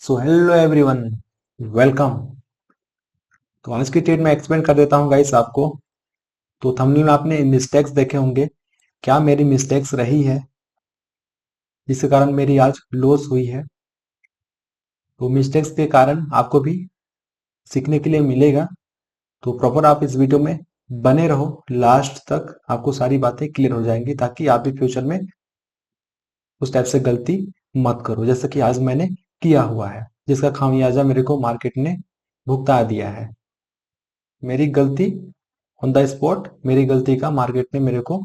So hello everyone, welcome. तो आज की ट्रेड में एक्सप्लेन कर देता हूँ गाइस आपको। तो थंबनेल में आपने मिस्टेक्स देखे होंगे, क्या मेरी मिस्टेक्स रही है जिसके कारण मेरी आज लॉस हुई है। तो मिस्टेक्स के कारण आपको भी सीखने के लिए मिलेगा। तो प्रॉपर आप इस वीडियो में बने रहो, लास्ट तक आपको सारी बातें क्लियर हो जाएंगी ताकि आप भी फ्यूचर में उस टाइप से गलती मत करो जैसे कि आज मैंने किया हुआ है, जिसका खामियाजा मेरे को मार्केट ने भुगता दिया है। मेरी गलती ऑन द स्पॉट, मेरी गलती का मार्केट ने मेरे को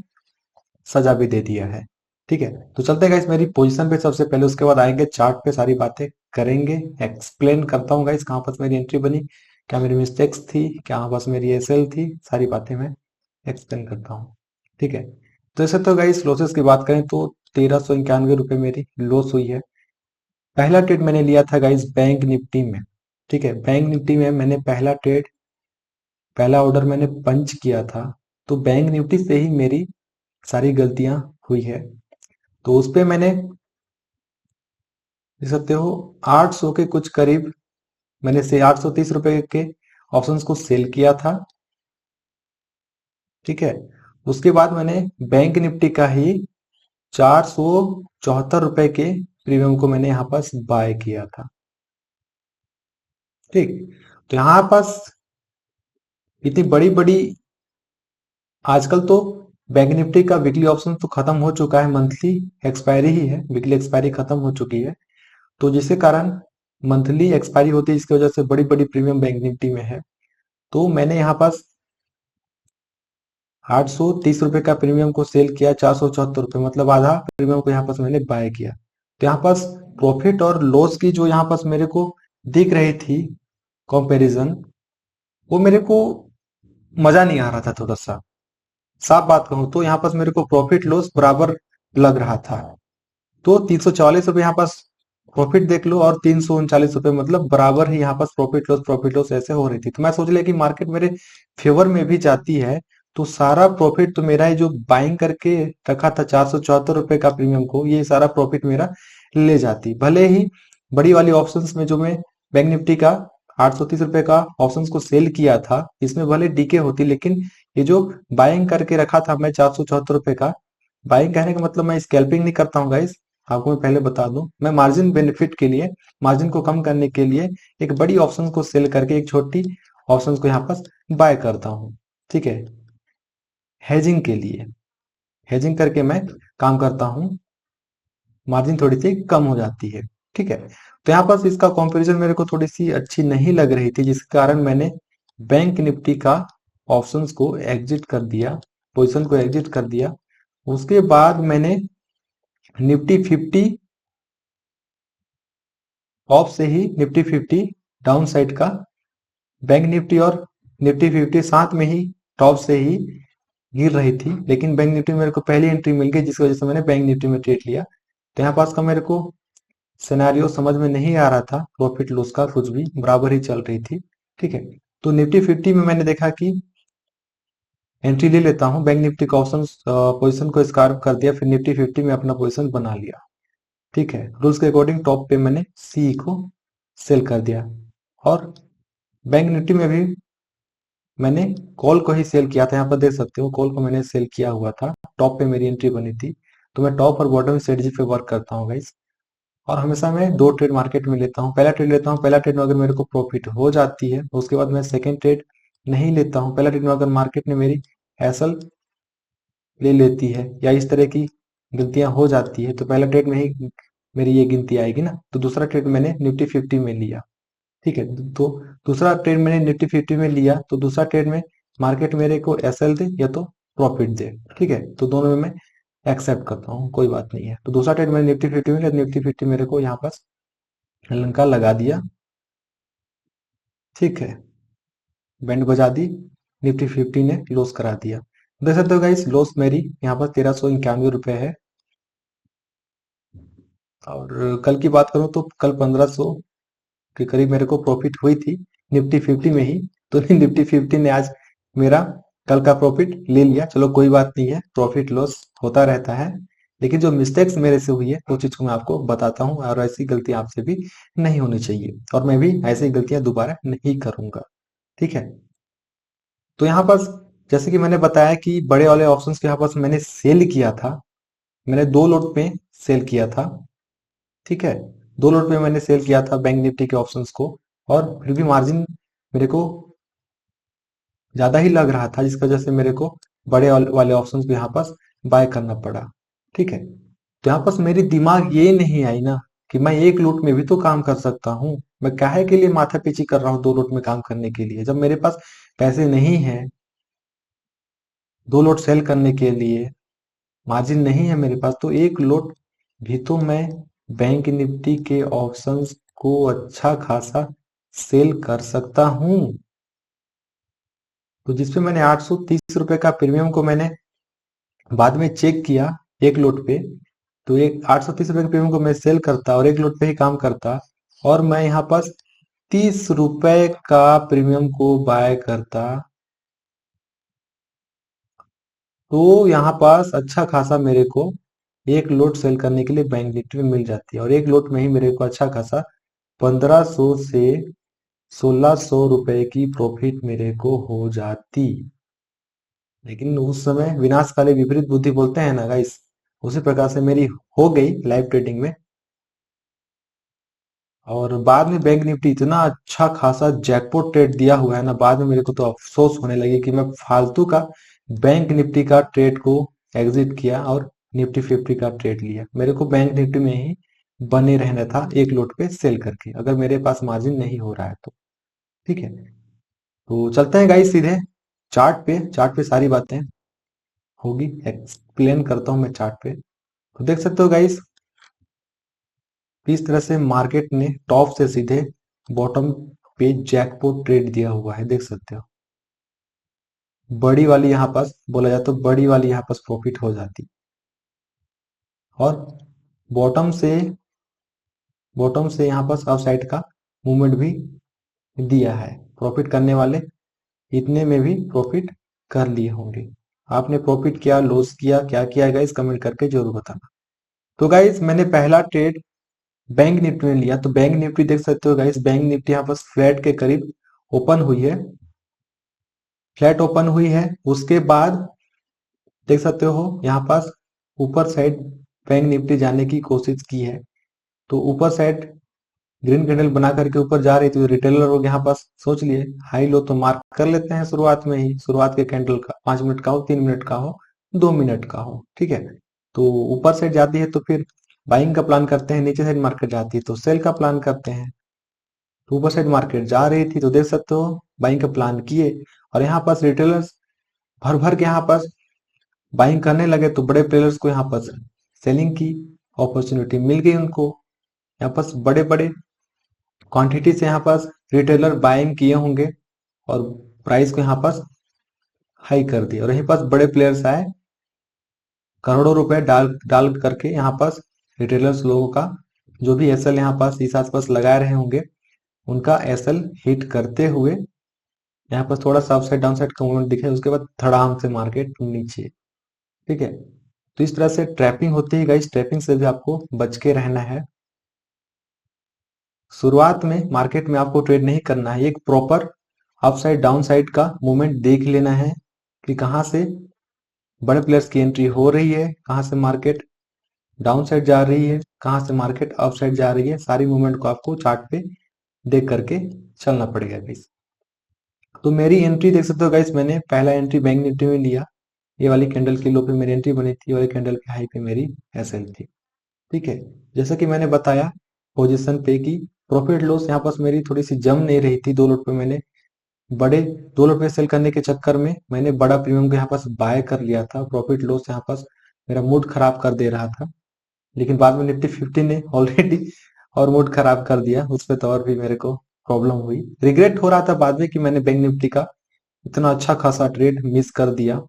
सजा भी दे दिया है। ठीक है, तो चलते गाइस मेरी पोजीशन पे सबसे पहले, उसके बाद आएंगे चार्ट पे, सारी बातें करेंगे। एक्सप्लेन करता हूँ गाइस कहाँ पास मेरी एंट्री बनी, क्या मेरी मिस्टेक्स थी, क्या पास मेरी एसएल थी, सारी बातें मैं एक्सप्लेन करता हूँ। ठीक है, तो ऐसे तो गाइस लॉसेस की बात करें तो 1391 रुपये मेरी लॉस हुई है। पहला ट्रेड मैंने लिया था गाइस बैंक निफ्टी में। ठीक है, बैंक निफ्टी में मैंने पहला ट्रेड, पहला ऑर्डर मैंने पंच किया था। तो बैंक निफ्टी से ही मेरी सारी गलतियां हुई है। तो उस पे मैंने देख सकते हो 800 के कुछ करीब मैंने से 830 रुपए के ऑप्शंस को सेल किया था। ठीक है, उसके बाद मैंने बैंक निफ्टी का ही 474 रुपए के प्रीमियम को मैंने यहाँ पास बाय किया था। ठीक, तो यहाँ पास इतनी बड़ी बड़ी, आजकल तो बैंक निफ्टी का वीकली ऑप्शन तो खत्म हो चुका है, मंथली एक्सपायरी ही है, वीकली एक्सपायरी खत्म हो चुकी है। तो जिसके कारण मंथली एक्सपायरी होती है, इसकी वजह से बड़ी बड़ी प्रीमियम बैंक निफ्टी में है। तो मैंने यहाँ पास 830 रुपए का प्रीमियम को सेल किया, 474 रुपए, मतलब आधा प्रीमियम को यहाँ पास मैंने बाय किया। तो यहाँ पास प्रॉफिट और लॉस की जो यहाँ पास मेरे को दिख रही थी कंपैरिजन, वो मेरे को मजा नहीं आ रहा था। थोड़ा सा साफ बात कहूं तो यहाँ पास मेरे को प्रॉफिट लॉस बराबर लग रहा था। तो 344 रुपये यहाँ पास प्रॉफिट देख लो, और 339 रुपये, मतलब बराबर ही यहाँ पास प्रॉफिट लॉस ऐसे हो रही थी। तो मैं सोच लिया कि मार्केट मेरे फेवर में भी जाती है तो सारा प्रॉफिट तो मेरा ही, जो बाइंग करके रखा था 474 रुपये का प्रीमियम को, ये सारा प्रॉफिट मेरा ले जाती। भले ही बड़ी वाली ऑप्शंस में जो मैं बैंक निफ्टी का 830 रुपये का ऑप्शंस को सेल किया था, इसमें भले डीके होती, लेकिन ये जो बाइंग करके रखा था मैं 474 रुपये का, बाइंग कहने का मतलब मैं स्कैल्पिंग नहीं करता हूँ गाइस। आपको मैं पहले बता दूं, मैं मार्जिन बेनिफिट के लिए, मार्जिन को कम करने के लिए एक बड़ी ऑप्शन को सेल करके एक छोटी ऑप्शन को यहाँ पर बाय करता हूँ। ठीक है, हेजिंग के लिए, हेजिंग करके मैं काम करता हूँ, मार्जिन थोड़ी सी कम हो जाती है। ठीक है, तो यहाँ पर इसका कंपैरिजन मेरे को थोड़ी सी अच्छी नहीं लग रही थी, जिसके कारण मैंने बैंक निफ्टी का ऑप्शंस को एग्जिट कर दिया, पोजीशन को एग्जिट कर दिया। उसके बाद मैंने निफ्टी 50 टॉप से ही, निफ्टी 50 डाउन साइड का, बैंक निफ्टी और निफ्टी 50 साथ में ही टॉप से ही गिर रही थी, लेकिन बैंक निफ्टी में मेरे को पहली एंट्री मिल गई, जिसकी वजह से मैंने बैंक निफ्टी में ट्रेड लिया। तो यहाँ पास का मेरे को सिनेरियो समझ में नहीं आ रहा था, प्रॉफिट लॉस का कुछ भी बराबर ही चल रही थी। ठीक है, तो निफ्टी 50 में मैंने देखा कि एंट्री ले लेता हूँ, बैंक निफ्टी का ऑप्शन पोजिशन को स्कार्फ कर दिया, फिर निफ्टी 50 में अपना पोजिशन बना लिया। ठीक है, रूल्स के अकॉर्डिंग टॉप पे मैंने सी को सेल कर दिया, और बैंक निफ्टी में भी मैंने कॉल को ही सेल किया था। यहाँ पर देख सकते हो कॉल को मैंने सेल किया हुआ था, टॉप पे मेरी एंट्री बनी थी। तो मैं टॉप और बॉटम स्ट्रेटजी पे वर्क करता हूँ गाइस, और हमेशा मैं दो ट्रेड मार्केट में लेता हूँ। पहला ट्रेड लेता हूँ, पहला ट्रेड में अगर मेरे को प्रॉफिट हो जाती है तो उसके बाद मैं सेकंड ट्रेड नहीं लेता हूँ। पहला ट्रेड में अगर मार्केट ने मेरी एसल ले लेती है या इस तरह की गलतियां हो जाती है, तो पहला ट्रेड में ही मेरी ये गिनती आएगी ना। तो दूसरा ट्रेड मैंने निफ्टी 50 में लिया। ठीक है, तो दूसरा ट्रेड मैंने निफ्टी 50 में लिया, तो दूसरा ट्रेड में मार्केट मेरे को एसएल दे या तो प्रॉफिट दे। ठीक है, तो दोनों में मैं एक्सेप्ट करता हूँ, कोई बात नहीं है। तो दूसरा ट्रेड मैंने निफ्टी 50 में लिया, निफ्टी 50 मेरे को यहाँ पास लंका लगा दिया। ठीक है, बैंड बजा दी, निफ्टी 50 ने लॉस करा दिया। देख सकते हो गाइस, लॉस मेरी यहाँ पर 1391 रुपये है। और कल की बात करूं तो कल 1500 के करीब मेरे को प्रॉफिट हुई थी निफ्टी 50 में ही। तो निफ्टी 50 ने आज मेरा कल का प्रॉफिट ले लिया। चलो कोई बात नहीं है, प्रॉफिट लॉस होता रहता है। लेकिन जो मिस्टेक्स मेरे से हुई है वो चीज को मैं आपको बताता हूँ, और ऐसी गलती आपसे भी नहीं होनी चाहिए, और मैं भी ऐसी गलतियां दोबारा नहीं करूंगा। ठीक है। तो यहाँ पर जैसे कि मैंने बताया कि बड़े वाले ऑप्शंस के यहाँ पर मैंने सेल किया था, मैंने 2 लोट पे सेल किया था। ठीक है। 2 लोट पे मैंने सेल किया था बैंक निफ्टी के ऑप्शंस को, और फिर भी मार्जिन मेरे को ज्यादा ही लग रहा था, जिसकी वजह से मेरे को बड़े वाले ऑप्शंस भी यहाँ पास बाय करना पड़ा। ठीक है। तो यहाँ पास मेरी दिमाग ये नहीं आई ना कि मैं 1 लोट में भी तो काम कर सकता हूँ। मैं काहे के लिए माथा पीछी कर रहा हूँ 2 लोट में काम करने के लिए, जब मेरे पास पैसे नहीं है 2 लोट सेल करने के लिए, मार्जिन नहीं है मेरे पास, तो 1 लोट भी तो मैं बैंक निफ्टी के ऑप्शंस को अच्छा खासा सेल कर सकता हूँ। तो जिसपे मैंने 830 रुपए का प्रीमियम को मैंने बाद में चेक किया 1 लोट पे, तो एक 830 रुपए के प्रीमियम को मैं सेल करता और 1 लोट पे ही काम करता, और मैं यहाँ पास 30 रुपए का प्रीमियम को बाय करता, तो यहाँ पास अच्छा खासा मेरे को 1 लोट सेल करने के लिए बैंक निफ्टी में मिल जाती है, और 1 लोट में ही मेरे को अच्छा खासा 1500 से 1600 रुपए की प्रॉफिट मेरे को हो जाती। लेकिन उस समय विनाशकाले विपरीत बुद्धि बोलते हैं ना गाइस, उसी प्रकार से मेरी हो गई लाइव ट्रेडिंग में। और बाद में बैंक निफ्टी इतना अच्छा खासा जैकपॉट ट्रेड दिया हुआ है ना, बाद में मेरे को तो अफसोस होने लगे कि मैं फालतू का बैंक निफ्टी का ट्रेड को एग्जिट किया और निफ्टी 50 का ट्रेड लिया। मेरे को बैंक निफ्टी में ही बने रहना था 1 लोट पे सेल करके, अगर मेरे पास मार्जिन नहीं हो रहा है तो। ठीक है। तो चलते हैं गाइस सीधे चार्ट पे सारी बातें होगी, एक्सप्लेन करता हूं मैं चार्ट पे। तो देख सकते हो गाइस किस तरह से मार्केट ने टॉप से सीधे बॉटम पे जैकपॉट ट्रेड दिया हुआ है, देख सकते हो। बड़ी वाली यहाँ पास बोला जाए तो बड़ी वाली यहाँ पास प्रॉफिट हो जाती, और बॉटम से बॉटम से यहाँ पास अप साइड का मूवमेंट भी दिया है। प्रॉफिट करने वाले इतने में भी प्रॉफिट कर लिए होंगे। आपने प्रॉफिट किया, लॉस किया, क्या किया गाइस, कमेंट करके जरूर बताना। तो गाइस मैंने पहला ट्रेड बैंक निफ्टी में लिया, तो बैंक निफ्टी देख सकते हो गाइस, बैंक निफ्टी यहाँ पास फ्लैट के करीब ओपन हुई है, फ्लैट ओपन हुई है। उसके बाद देख सकते हो यहाँ पास ऊपर साइड बैंक निफ्टी जाने की कोशिश की है, तो ऊपर साइड ग्रीन कैंडल बना करके ऊपर जा रही थी, तो रिटेलर लोग यहाँ पास सोच लिए हाई लो तो मार्क कर लेते हैं शुरुआत में ही, शुरुआत के कैंडल का 5 मिनट का हो, 3 मिनट का हो, 2 मिनट का हो। ठीक है। तो ऊपर साइड जाती है तो फिर बाइंग का प्लान करते हैं, नीचे साइड मार्केट जाती है तो सेल का प्लान करते हैं। तो ऊपर साइड मार्केट जा रही थी तो देख सकते हो बाइंग का प्लान किए, और यहाँ पास रिटेलर्स भर भर के यहाँ पास बाइंग करने लगे, तो बड़े प्लेयर्स को यहाँ पास सेलिंग की अपॉर्चुनिटी मिल गई उनको। यहाँ पास बड़े बड़े क्वांटिटी से यहाँ पास रिटेलर बाइंग किए होंगे, और प्राइस को यहाँ पास हाई कर दिया, और यहीं पास बड़े प्लेयर्स आए करोड़ों रुपए डाल डाल करके यहाँ पास रिटेलर्स लोगों का जो भी एसएल यहाँ पास इस आसपास लगा रहे होंगे, उनका एसएल हिट करते हुए यहाँ पर थोड़ा सा अपसाइड डाउन साइड का मूवमेंट दिखे, उसके बाद धड़ाम से मार्केट नीचे। ठीक है। तो इस तरह से ट्रैपिंग होती है गाइस, ट्रैपिंग से भी आपको बच के रहना है। शुरुआत में मार्केट में आपको ट्रेड नहीं करना है, एक प्रॉपर अपसाइड डाउन साइड का मूवमेंट देख लेना है कि कहाँ से बड़े प्लेयर्स की एंट्री हो रही है, कहाँ से मार्केट डाउन साइड जा रही है, कहाँ से मार्केट अप साइड जा रही है, सारी मूवमेंट को आपको चार्ट पे देख करके चलना पड़ेगा गाइस। तो मेरी एंट्री देख सकते हो गाइस, मैंने पहला एंट्री बैंक निफ्टी में लिया, ये वाली कैंडल की लो पे मेरी एंट्री बनी थी, ये वाली कैंडल की हाई पे मेरी एसएल थी। ठीक है। जैसा कि मैंने बताया पोजीशन पे की प्रॉफिट लॉस यहाँ पास मेरी थोड़ी सी जम नहीं रही थी, 2 लोट पे मैंने बड़े 2 लोट पे सेल करने के चक्कर में मैंने बड़ा प्रीमियम को यहाँ पास बाय कर लिया था, प्रॉफिट लॉस यहाँ पास मेरा मूड खराब कर दे रहा था। लेकिन बाद में निफ्टी 50 ने ऑलरेडी और मूड खराब कर दिया, उस पर तो और भी मेरे को प्रॉब्लम हुई, रिग्रेट हो रहा था बाद में कि मैंने बैंक निफ्टी का इतना अच्छा खासा ट्रेड मिस कर दिया।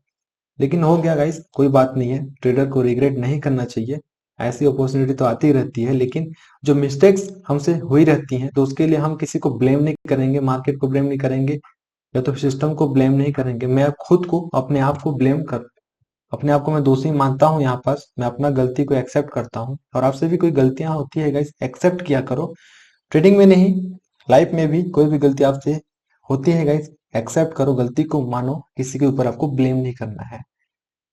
लेकिन हो गया गाइस, कोई बात नहीं है, ट्रेडर को रिग्रेट नहीं करना चाहिए, ऐसी अपॉर्चुनिटी तो आती रहती है। लेकिन जो मिस्टेक्स हमसे हुई रहती हैं तो उसके लिए हम किसी को ब्लेम नहीं करेंगे, मार्केट को ब्लेम नहीं करेंगे, या तो सिस्टम को ब्लेम नहीं करेंगे, मैं खुद को अपने आप को ब्लेम कर अपने आप को मैं दोषी मानता हूँ, यहाँ पास मैं अपना गलती को एक्सेप्ट करता हूँ। और आपसे भी कोई गलतियां होती है गाइस, एक्सेप्ट किया करो। ट्रेडिंग में नहीं, लाइफ में भी कोई भी गलती आपसे होती है गाइस, एक्सेप्ट करो, गलती को मानो, किसी के ऊपर आपको ब्लेम नहीं करना है।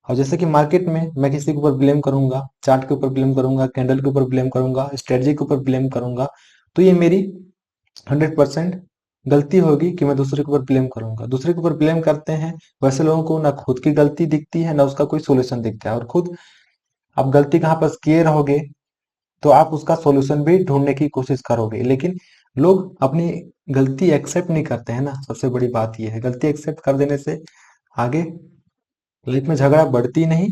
और जैसे कि मार्केट में मैं किसी के ऊपर ब्लेम करूंगा, चार्ट के ऊपर ब्लेम करूंगा, कैंडल के ऊपर ब्लेम करूंगा, स्ट्रेटजी के ऊपर ब्लेम करूंगा, तो ये मेरी 100% गलती होगी कि मैं दूसरे के ऊपर ब्लेम करूंगा। दूसरे के ऊपर ब्लेम करते हैं वैसे लोगों को ना खुद की गलती दिखती है ना उसका कोई सोल्यूशन दिखता है, और खुद आप गलती कहाँ पर किए रहोगे तो आप उसका सॉल्यूशन भी ढूंढने की कोशिश करोगे। लेकिन लोग अपनी गलती एक्सेप्ट नहीं करते हैं ना, सबसे बड़ी बात यह है। गलती एक्सेप्ट कर देने से आगे लाइफ में झगड़ा बढ़ती नहीं,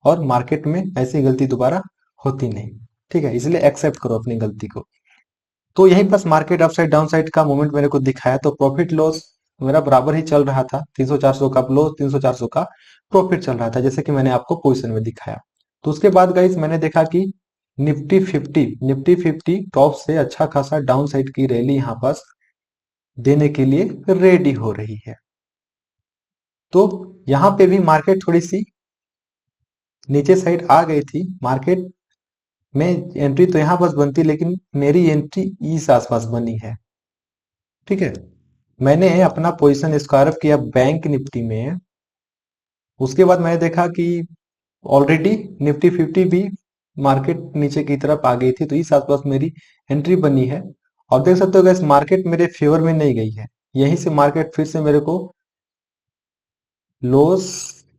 और मार्केट में ऐसी गलती दोबारा होती नहीं। ठीक है, इसलिए एक्सेप्ट करो अपनी गलती को। तो यहीं पास मार्केट अपसाइड डाउन साइड का मूवमेंट मेरे को दिखाया, तो प्रॉफिट लॉस मेरा बराबर ही चल रहा था, 300-400 का लॉस, 300-400 का प्रॉफिट चल रहा था, जैसे कि मैंने आपको पोजीशन में दिखाया। तो उसके बाद गाइस मैंने देखा कि निफ्टी 50 टॉप से अच्छा खासा डाउन साइड की रैली यहाँ पास देने के लिए रेडी हो रही है। तो यहाँ पे भी मार्केट थोड़ी सी नीचे साइड आ गई थी। मार्केट में एंट्री तो यहाँ पास बनती, लेकिन मेरी एंट्री इस आसपास बनी है। ठीक है, मैंने अपना पोजीशन स्क्वायर किया बैंक निफ्टी में। उसके बाद मैंने देखा कि ऑलरेडी निफ्टी 50 भी मार्केट नीचे की तरफ आ गई थी, तो इस आसपास मेरी एंट्री बनी है। और देख सकते हो गैस, मार्केट मेरे फेवर में नहीं गई है, यहीं से मार्केट फिर से मेरे को लॉस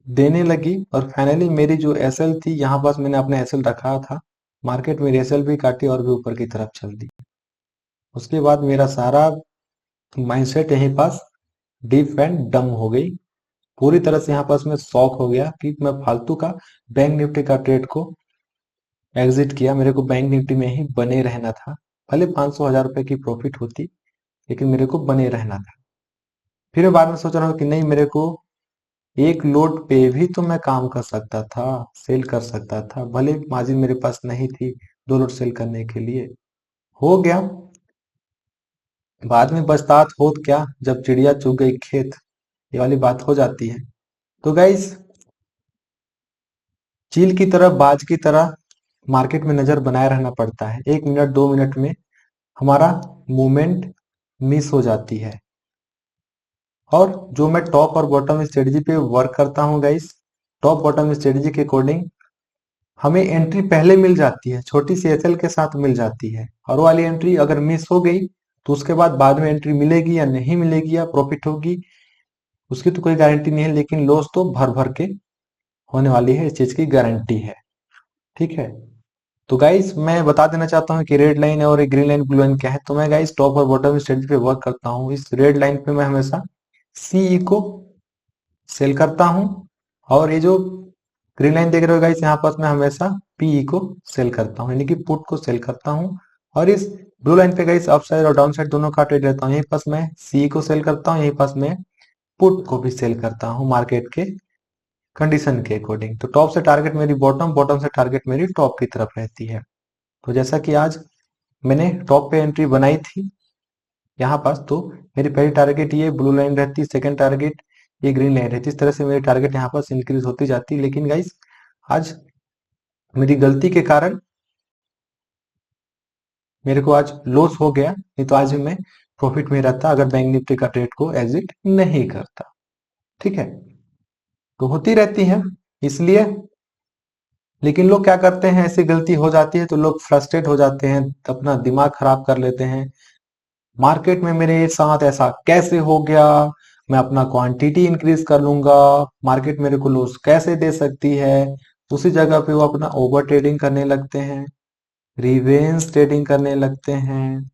देने लगी। और फाइनली मेरी जो एसएल थी, यहाँ पास मैंने अपना एसएल रखा था, मार्केट मेरी एसएल भी काटी और भी ऊपर की तरफ चल दी। उसके बाद मेरा सारा माइंडसेट यहीं पास डीप एंड डम हो गई। पूरी तरह से यहाँ पास मैं शॉक हो गया कि मैं फालतू का बैंक निफ्टी का ट्रेड को एग्जिट किया। मेरे को बैंक निफ्टी में ही बने रहना था, भले 500-1000 रुपए की प्रॉफिट होती, लेकिन मेरे को बने रहना था। फिर मैं बाद में सोच रहा हूँ कि नहीं, मेरे को एक लोड पे भी तो मैं काम कर सकता था, सेल कर सकता था, भले मार्जिन मेरे पास नहीं थी 2 लोड सेल करने के लिए। हो गया, बाद में पछतात होत क्या जब चिड़िया चुग गई खेत, ये वाली बात हो जाती है। तो गाइस, चील की तरह, बाज की तरह मार्केट में नजर बनाए रहना पड़ता है। 1 मिनट 2 मिनट में हमारा मूवमेंट मिस हो जाती है। और जो मैं टॉप और बॉटम स्ट्रेटजी पे वर्क करता हूँ गाइस, टॉप बॉटम स्ट्रेटजी के अकॉर्डिंग हमें एंट्री पहले मिल जाती है, छोटी सी एसएल के साथ मिल जाती है। और वो वाली एंट्री अगर मिस हो गई तो उसके बाद में एंट्री मिलेगी या नहीं मिलेगी, या प्रॉफिट होगी, उसकी तो कोई गारंटी नहीं है। लेकिन लॉस तो भर भर के होने वाली है, इस चीज की गारंटी है। ठीक है, तो गाइस मैं बता देना चाहता हूँ कि रेड लाइन और ग्रीन लाइन ब्लू लाइन क्या है। तो मैं गाइस टॉप और बॉटम स्ट्रेटजी पे वर्क करता हूँ। इस रेड लाइन पे मैं हमेशा सीई को सेल करता हूँ, और ये जो ग्रीन लाइन देख रहे हो गाइस, यहाँ पास मैं हमेशा पीई को सेल करता हूँ, यानी कि पुट को सेल करता हूँ। और इस ब्लू लाइन पे गाइस अप साइड और डाउन साइड दोनों का ट्रेड रहता हूँ। यहीं पास मैं सीई को सेल करता हूँ, यहीं पास मैं पुट को भी सेल करता हूँ मार्केट के कंडीशन के अकॉर्डिंग। तो टॉप से टारगेट मेरी बॉटम, बॉटम से टारगेट मेरी टॉप की तरफ रहती है। तो जैसा कि आज मैंने टॉप पे एंट्री बनाई थी यहाँ पास, तो मेरी पहली टारगेट ये ब्लू लाइन रहती, सेकंड टारगेट ये ग्रीन लाइन रहती। इस तरह से मेरी टारगेट यहाँ पास इंक्रीज होती जाती। लेकिन गाइस, आज मेरी गलती के कारण मेरे को आज लॉस हो गया, नहीं तो आज भी मैं प्रॉफिट में रहता अगर बैंक निफ्टी का ट्रेड को एग्जिट नहीं करता। ठीक है, तो होती रहती है इसलिए। लेकिन लोग क्या करते हैं, ऐसी गलती हो जाती है तो लोग फ्रस्ट्रेट हो जाते हैं, अपना दिमाग खराब कर लेते हैं। मार्केट में मेरे साथ ऐसा कैसे हो गया, मैं अपना क्वांटिटी इंक्रीज कर लूंगा, मार्केट मेरे को लॉस कैसे दे सकती है। उसी जगह पे वो अपना ओवर ट्रेडिंग करने लगते हैं, रिवेंस ट्रेडिंग करने लगते हैं,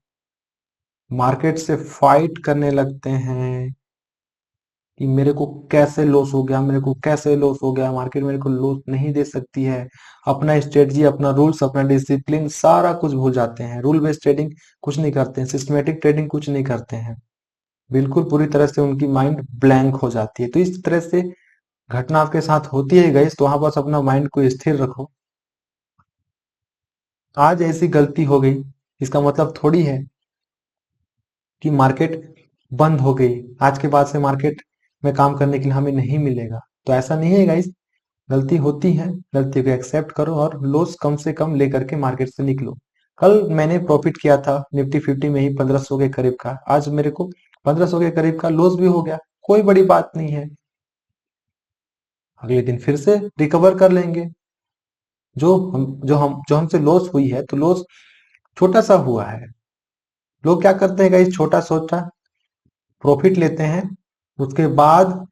मार्केट से फाइट करने लगते हैं कि मेरे को कैसे लॉस हो गया, मेरे को कैसे लॉस हो गया, मार्केट मेरे को लॉस नहीं दे सकती है। अपना स्ट्रेटजी, अपना रूल्स, अपना डिसिप्लिन सारा कुछ भूल जाते हैं। रूल बेस्ड ट्रेडिंग कुछ नहीं करते हैं, सिस्टमेटिक ट्रेडिंग कुछ नहीं करते हैं, बिल्कुल पूरी तरह से उनकी माइंड ब्लैंक हो जाती है। तो इस तरह से घटना आपके साथ होती है गाइस, तो वहां बस अपना माइंड को स्थिर रखो। आज ऐसी गलती हो गई, इसका मतलब थोड़ी है कि मार्केट बंद हो गई, आज के बाद से मार्केट में काम करने के लिए हमें नहीं मिलेगा। तो ऐसा नहीं है गाइस, गलती होती है, गलती को एक्सेप्ट करो और लॉस कम से कम लेकर के मार्केट से निकलो। कल मैंने प्रॉफिट किया था निफ्टी 50 में ही 1500 के करीब का, आज मेरे को 1500 के करीब का लॉस भी हो गया, कोई बड़ी बात नहीं है, अगले दिन फिर से रिकवर कर लेंगे। जो हमसे लॉस हुई है तो लॉस छोटा सा हुआ है। लोग क्या करते हैं गाइस, छोटा छोटा प्रॉफिट लेते हैं, उसके बाद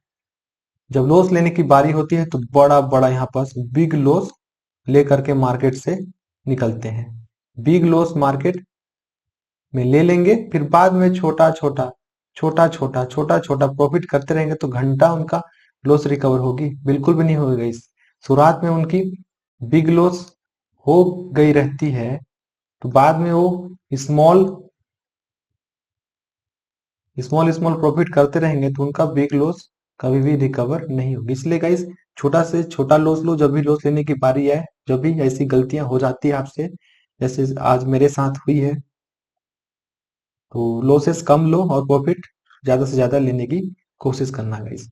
जब लॉस लेने की बारी होती है तो बड़ा बड़ा यहाँ पास बिग लॉस लेकर के मार्केट से निकलते हैं। बिग लॉस मार्केट में ले लेंगे, फिर बाद में छोटा छोटा छोटा छोटा छोटा छोटा प्रॉफिट करते रहेंगे तो घंटा उनका लॉस रिकवर होगी, बिल्कुल भी नहीं होगी इस शुरुआत में उनकी बिग लॉस हो गई रहती है, तो बाद में वो स्मॉल स्मॉल स्मॉल प्रॉफिट करते रहेंगे तो उनका बिग लॉस कभी भी रिकवर नहीं होगी। इसलिए गाइस छोटा से छोटा लॉस लो, जब भी लॉस लेने की बारी आए, जब भी ऐसी गलतियां हो जाती है आपसे, जैसे आज मेरे साथ हुई है, तो लॉसेस कम लो और प्रॉफिट ज्यादा से ज्यादा लेने की कोशिश करना गाइस।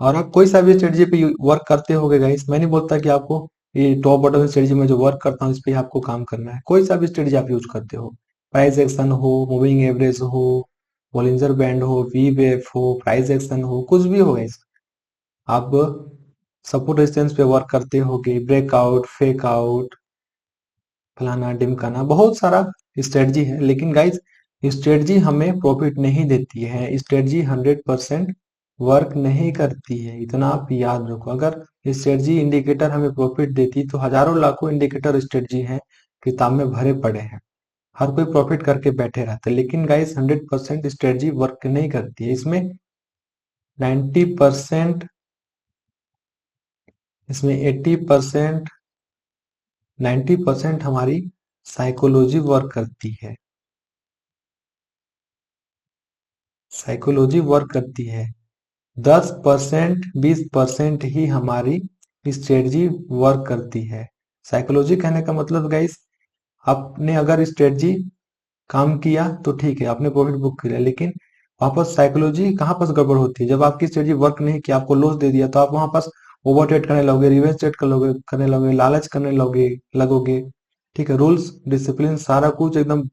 और आप कोई सा भी स्ट्रेटजी पे वर्क करते होगे गाइस, मैं नहीं बोलता कि आपको ये टॉप बॉटम स्ट्रेटजी में जो वर्क करता हूँ इस पे ही आपको काम करना है, कोई सा भी स्ट्रेटजी आप यूज करते हो, प्राइस एक्शन हो, मूविंग एवरेज हो, बॉलिंजर बैंड हो, वी वेव हो, प्राइस एक्शन हो, कुछ भी हो गाइस, आप सपोर्ट रेजिस्टेंस पे वर्क करते होगे, ब्रेकआउट, फेक आउट, फलाना डिमकाना, बहुत सारा स्ट्रेटजी है, लेकिन गाइज स्ट्रेटजी हमें प्रॉफिट नहीं देती है, स्ट्रेटजी 100% वर्क नहीं करती है, इतना आप याद रखो। अगर स्ट्रेटजी इंडिकेटर हमें प्रॉफिट देती तो हजारों लाखों इंडिकेटर स्ट्रेटजी हैं, किताब में भरे पड़े हैं, हर कोई प्रॉफिट करके बैठे रहते हैं, लेकिन गाइज 100% स्ट्रेटजी वर्क नहीं करती है, इसमें 90%, इसमें 80%, 90% हमारी साइकोलॉजी वर्क करती है, साइकोलॉजी वर्क करती है। 10% 20% ही हमारी स्ट्रेटजी वर्क करती है। साइकोलॉजी कहने का मतलब गाइस, आपने अगर स्ट्रेटजी काम किया तो ठीक है, आपने प्रॉफिट बुक किया, लेकिन वापस साइकोलॉजी कहाँ पर गड़बड़ होती है, जब आपकी स्ट्रेटजी वर्क नहीं किया, आपको लॉस दे दिया, तो आप वहां पास ओवर ट्रेड करने लगोगे, रिवेंज ट्रेड करने लगोगे, लालच करने लगोगे, ठीक है, रूल्स डिसिप्लिन सारा कुछ एकदम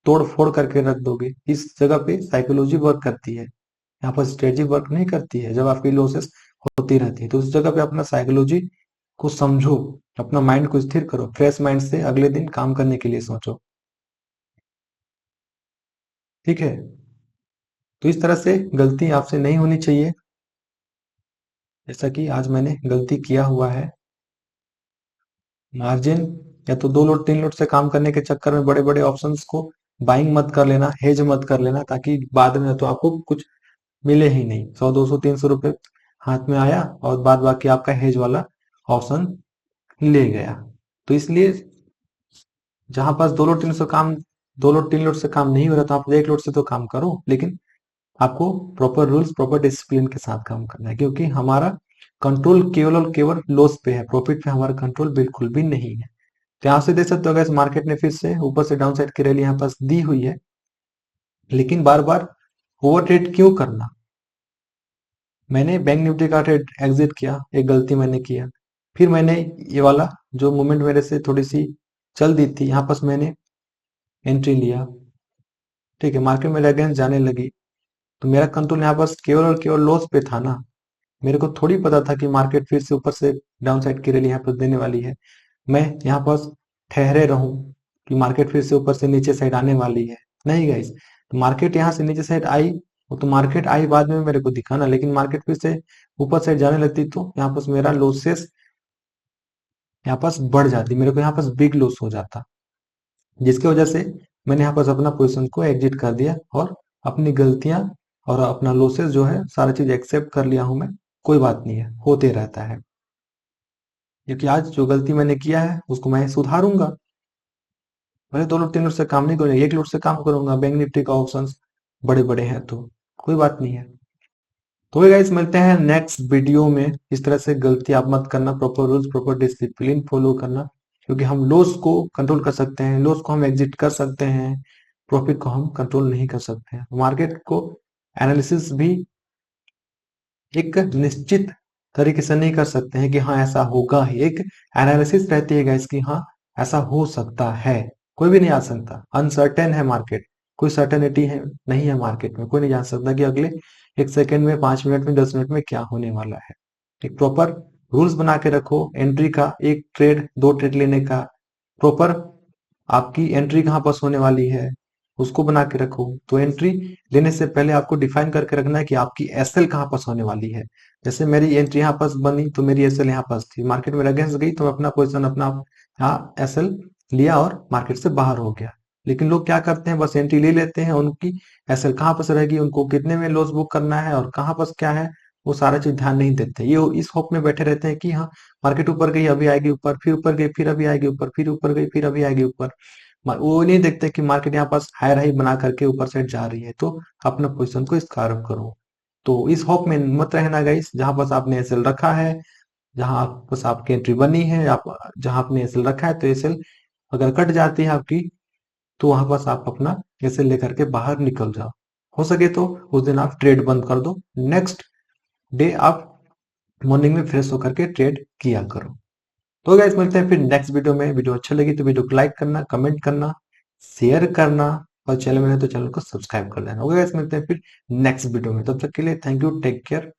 तोड़ फोड़ करके रख दोगे। इस जगह पे साइकोलॉजी वर्क करती है, यहाँ पर स्ट्रेटजी वर्क नहीं करती है। जब आपकी लॉसेस होती रहती है तो उस जगह पे अपना साइकोलॉजी को समझो, अपना माइंड को स्थिर करो, फ्रेश माइंड से अगले दिन काम करने के लिए सोचो, ठीक है। तो इस तरह से गलती आपसे नहीं होनी चाहिए, जैसा कि आज मैंने गलती किया हुआ है। मार्जिन या तो 2 लोट 3 लोट से काम करने के चक्कर में बड़े बड़े ऑप्शंस को बाइंग मत कर लेना, हेज मत कर लेना, ताकि बाद में तो आपको कुछ मिले ही नहीं, 100 200 300 रुपए हाथ में आया और बाद बाकी आपका हेज वाला ऑप्शन ले गया। तो इसलिए जहां पास 2 लोट 3 लोट से काम नहीं हो रहा, तो आप 1 लोट से तो काम करो, लेकिन आपको प्रॉपर रूल्स प्रॉपर डिसिप्लिन के साथ काम करना है, क्योंकि हमारा कंट्रोल केवल और केवल लॉस पे है, प्रॉफिट पे हमारा कंट्रोल बिल्कुल भी नहीं है। तो यहाँ से देख सकते हो अगर मार्केट ने फिर से ऊपर से डाउन साइड की रैली यहाँ पास दी हुई है, लेकिन बार बार ओवर ट्रेड क्यों करना। मैंने बैंक निफ्टी का ट्रेड एग्जिट किया, एक गलती मैंने किया, फिर मैंने ये वाला जो मूवमेंट मेरे से थोड़ी सी चल दी थी, यहाँ पास मैंने एंट्री लिया, ठीक है, मार्केट मेरे अगेंस्ट जाने लगी, तो मेरा कंट्रोल यहाँ पास केवल और केवल लॉस पे था ना। मेरे को थोड़ी पता था कि मार्केट फिर से ऊपर से डाउन साइड की रैली यहाँ पर देने वाली है, मैं यहाँ पास ठहरे रहूं कि मार्केट फिर से ऊपर से नीचे साइड आने वाली है। नहीं गाइस, तो मार्केट यहाँ से नीचे साइड आई, वो तो मार्केट आई बाद में मेरे को दिखा ना, लेकिन मार्केट फिर से ऊपर साइड जाने लगती तो यहाँ पास मेरा लॉसेस यहाँ पास बढ़ जाती, मेरे को यहाँ पास बिग लॉस हो जाता, जिसकी वजह से मैंने यहाँ पास अपना पोजीशन को एग्जिट कर दिया और अपनी गलतियां और अपना लॉसेस जो है सारा चीज एक्सेप्ट कर लिया हूं मैं, कोई बात नहीं है, होते रहता है, क्योंकि आज जो गलती मैंने किया है उसको मैं सुधारूंगा। भले 2 लोट 3 लोट से काम नहीं करूंगा, 1 लोट से काम करूंगा, बैंक निफ्टी का ऑप्शंस बड़े बड़े हैं तो कोई बात नहीं है। तो गाइस मिलते हैं नेक्स्ट वीडियो में। इस तरह से गलती आप मत करना, proper rules proper discipline follow करना, क्योंकि हम लॉस को कंट्रोल कर सकते हैं, लॉस को हम एग्जिट कर सकते हैं, प्रॉफिट को हम कंट्रोल नहीं कर सकते हैं। मार्केट को एनालिसिस भी एक निश्चित तरीके से नहीं कर सकते हैं कि हाँ ऐसा होगा ही। एक एनालिसिस रहती है गाइस कि हाँ ऐसा हो सकता है, कोई भी नहीं आ सकता, अनसर्टेन है मार्केट, कोई सर्टेनिटी है नहीं है मार्केट में, कोई नहीं जान सकता कि अगले 1 सेकंड में, 5 मिनट में, 10 मिनट में क्या होने वाला है। एक प्रॉपर रूल्स बना के रखो एंट्री का, एक ट्रेड 2 ट्रेड लेने का, प्रॉपर आपकी एंट्री कहाँ पास होने वाली है उसको बना के रखो। तो एंट्री लेने से पहले आपको डिफाइन करके रखना है कि आपकी एसएल कहाँ पास होने वाली है। जैसे मेरी एंट्री यहाँ पास बनी तो मेरी एसएल यहाँ पास थी, मार्केट में अगेंस्ट गई तो मैं अपना पोजीशन अपना यहाँ एसएल लिया और मार्केट से बाहर हो गया। लेकिन लोग क्या करते हैं, बस एंट्री ले लेते हैं, उनकी एसएल कहाँ पास रहेगी, उनको कितने में लॉस बुक करना है और कहाँ पास क्या है, वो सारा चीज ध्यान नहीं देते। ये इस होप में बैठे रहते हैं कि हाँ मार्केट ऊपर गई अभी आएगी ऊपर, फिर ऊपर गई फिर अभी आएगी ऊपर, फिर ऊपर गई फिर अभी आएगी ऊपर। वो नहीं देखते कि मार्केट यहाँ पास हायर हाई बना करके ऊपर साइड जा रही है, तो अपना पोजीशन को स्क्वायर करो। तो इस होप में मत रहना गाइस, जहां पास आपने एसएल रखा है, जहां पास आपकी एंट्री बनी है, आप जहां आपने एसएल रखा है, तो एसएल अगर कट जाती है आपकी तो वहां पास आप अपना एसएल लेकर के बाहर निकल जाओ। हो सके तो उस दिन आप ट्रेड बंद कर दो, नेक्स्ट डे आप मॉर्निंग में फ्रेश होकर के ट्रेड किया करो। तो गाइस मिलते हैं फिर नेक्स्ट वीडियो में। वीडियो अच्छा लगी तो वीडियो को लाइक करना, कमेंट करना, शेयर करना, और चैनल में है तो चैनल को सब्सक्राइब कर लेना। ओके गाइस मिलते हैं फिर नेक्स्ट वीडियो में, तब तक के लिए थैंक यू, टेक केयर।